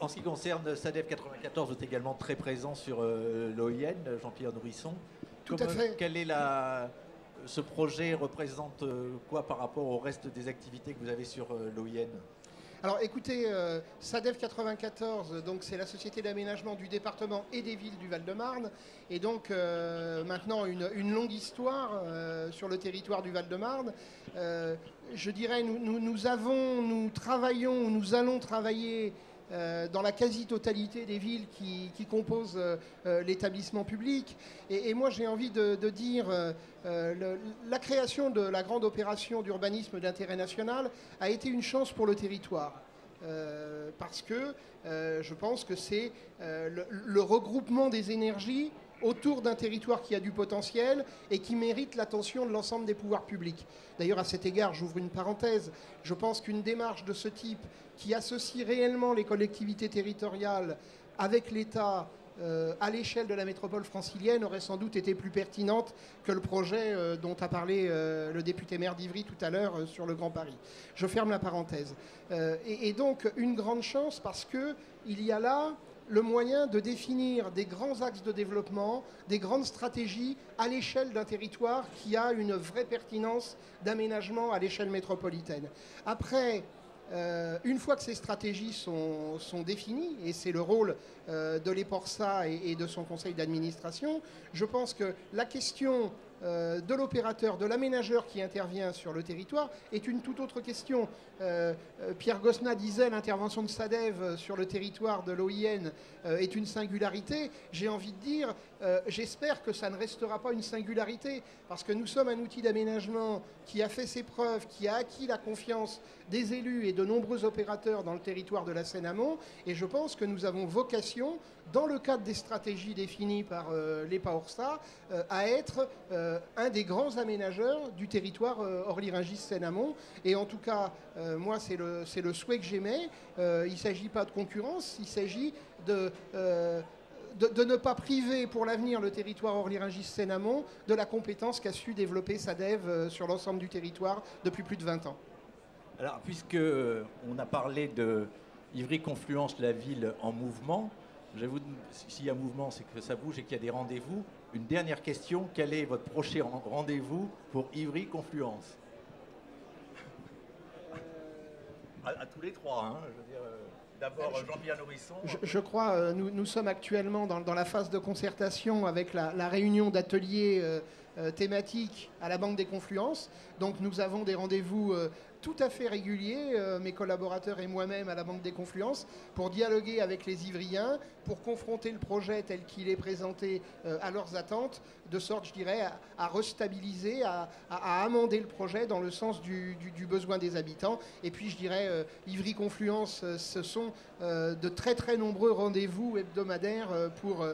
En ce qui concerne SADEF 94, vous êtes également très présent sur l'OIN, Jean-Pierre Nourisson. Tout à fait. Ce projet représente quoi par rapport au reste des activités que vous avez sur l'OIN? Alors écoutez, SADEF 94, donc c'est la société d'aménagement du département et des villes du Val-de-Marne, et donc maintenant une longue histoire sur le territoire du Val-de-Marne. Je dirais, nous allons travailler dans la quasi-totalité des villes qui composent l'établissement public. Et moi, j'ai envie de dire, la création de la grande opération d'urbanisme d'intérêt national a été une chance pour le territoire. Parce que je pense que c'est le regroupement des énergies autour d'un territoire qui a du potentiel et qui mérite l'attention de l'ensemble des pouvoirs publics. D'ailleurs, à cet égard, j'ouvre une parenthèse, je pense qu'une démarche de ce type qui associe réellement les collectivités territoriales avec l'État à l'échelle de la métropole francilienne aurait sans doute été plus pertinente que le projet dont a parlé le député maire d'Ivry tout à l'heure sur le Grand Paris. Je ferme la parenthèse. Et donc, une grande chance parce qu'il y a là le moyen de définir des grands axes de développement, des grandes stratégies à l'échelle d'un territoire qui a une vraie pertinence d'aménagement à l'échelle métropolitaine. Après, une fois que ces stratégies sont définies, et c'est le rôle de l'EPORSA et de son conseil d'administration, je pense que la question de l'opérateur, de l'aménageur qui intervient sur le territoire est une toute autre question. Pierre Gosselin disait l'intervention de SADEV sur le territoire de l'OIN est une singularité. J'ai envie de dire, j'espère que ça ne restera pas une singularité, parce que nous sommes un outil d'aménagement qui a fait ses preuves, qui a acquis la confiance des élus et de nombreux opérateurs dans le territoire de la Seine-Amont, et je pense que nous avons vocation, dans le cadre des stratégies définies par l'EPA-ORSA, à être un des grands aménageurs du territoire Orly-Rungis-Seine-Amont. Et en tout cas, moi, c'est le souhait que j'émets. Il ne s'agit pas de concurrence, il s'agit de ne pas priver pour l'avenir le territoire Orly-Rungis-Seine-Amont de la compétence qu'a su développer SADEV sur l'ensemble du territoire depuis plus de 20 ans. Alors, puisque on a parlé de Ivry-Confluence, la ville en mouvement, s'il y a mouvement, c'est que ça bouge et qu'il y a des rendez-vous. Une dernière question, quel est votre prochain rendez-vous pour Ivry-Confluence? À tous les trois, hein, je veux dire, d'abord Jean-Pierre Nourisson. Je crois, nous sommes actuellement dans la phase de concertation avec la réunion d'ateliers thématiques à la Banque des Confluences. Donc nous avons des rendez-vous tout à fait réguliers, mes collaborateurs et moi-même à la Banque des Confluences, pour dialoguer avec les Ivriens, pour confronter le projet tel qu'il est présenté à leurs attentes, de sorte, je dirais, à restabiliser, à amender le projet dans le sens du besoin des habitants. Et puis, je dirais, Ivry-Confluence, ce sont de très très nombreux rendez-vous hebdomadaires pour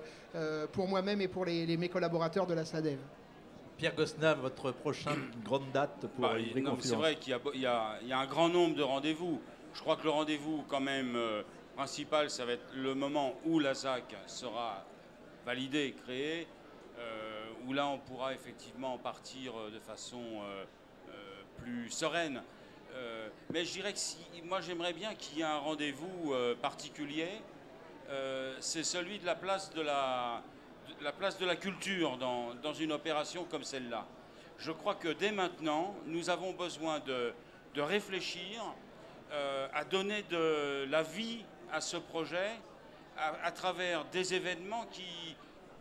moi-même et pour mes collaborateurs de la SADEV. Pierre Gosselin, votre prochaine grande date pour Ivry-Confluence? C'est vrai qu'il y a un grand nombre de rendez-vous. Je crois que le rendez-vous quand même principal, ça va être le moment où la ZAC sera validée, créée, où là on pourra effectivement partir de façon plus sereine. Mais je dirais que moi j'aimerais bien qu'il y ait un rendez-vous particulier, c'est celui de la place de la culture dans une opération comme celle-là. Je crois que dès maintenant, nous avons besoin de réfléchir à donner de la vie à ce projet à travers des événements qui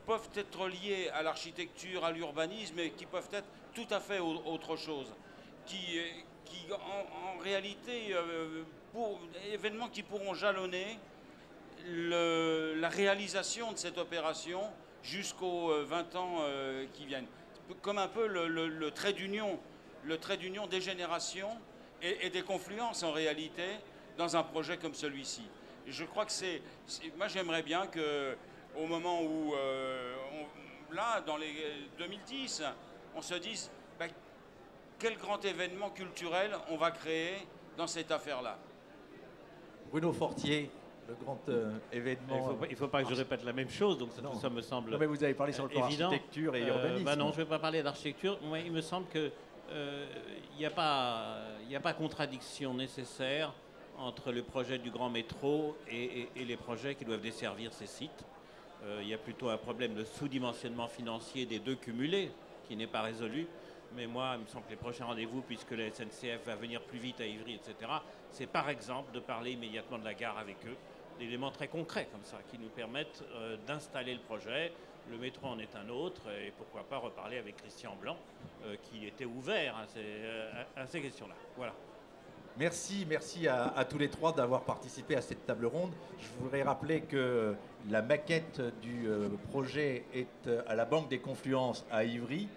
peuvent être liés à l'architecture, à l'urbanisme, et qui peuvent être tout à fait autre chose. Qui en réalité, événements qui pourront jalonner la réalisation de cette opération jusqu'aux 20 ans qui viennent. Comme un peu le trait d'union des générations et des confluences en réalité dans un projet comme celui-ci. Je crois que moi j'aimerais bien qu'au moment où, là, dans les 2010, on se dise quel grand événement culturel on va créer dans cette affaire-là. Bruno Fortier, le grand événement. Il ne faut pas que je répète la même chose, donc ça me semble non, mais vous avez parlé sur le plan évident. Architecture et urbanisme. Non, je ne vais pas parler d'architecture. Moi, il me semble qu'il n'y a pas contradiction nécessaire entre le projet du grand métro et les projets qui doivent desservir ces sites. Il y a plutôt un problème de sous-dimensionnement financier des deux cumulés qui n'est pas résolu. Mais moi, il me semble que les prochains rendez-vous, puisque la SNCF va venir plus vite à Ivry, etc., c'est par exemple de parler immédiatement de la gare avec eux, d'éléments très concrets comme ça, qui nous permettent d'installer le projet. Le métro en est un autre, et pourquoi pas reparler avec Christian Blanc, qui était ouvert à ces questions-là. Voilà. Merci à tous les trois d'avoir participé à cette table ronde. Je voudrais rappeler que la maquette du projet est à la Banque des Confluences à Ivry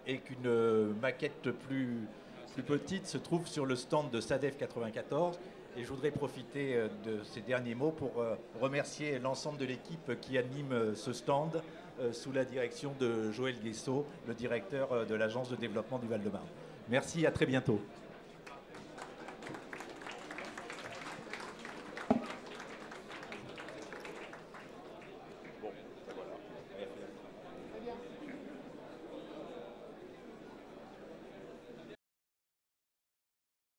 et qu'une maquette plus petite se trouve sur le stand de SADEF 94. Et je voudrais profiter de ces derniers mots pour remercier l'ensemble de l'équipe qui anime ce stand sous la direction de Joël Guessot, le directeur de l'Agence de développement du Val-de-Marne. Merci, à très bientôt.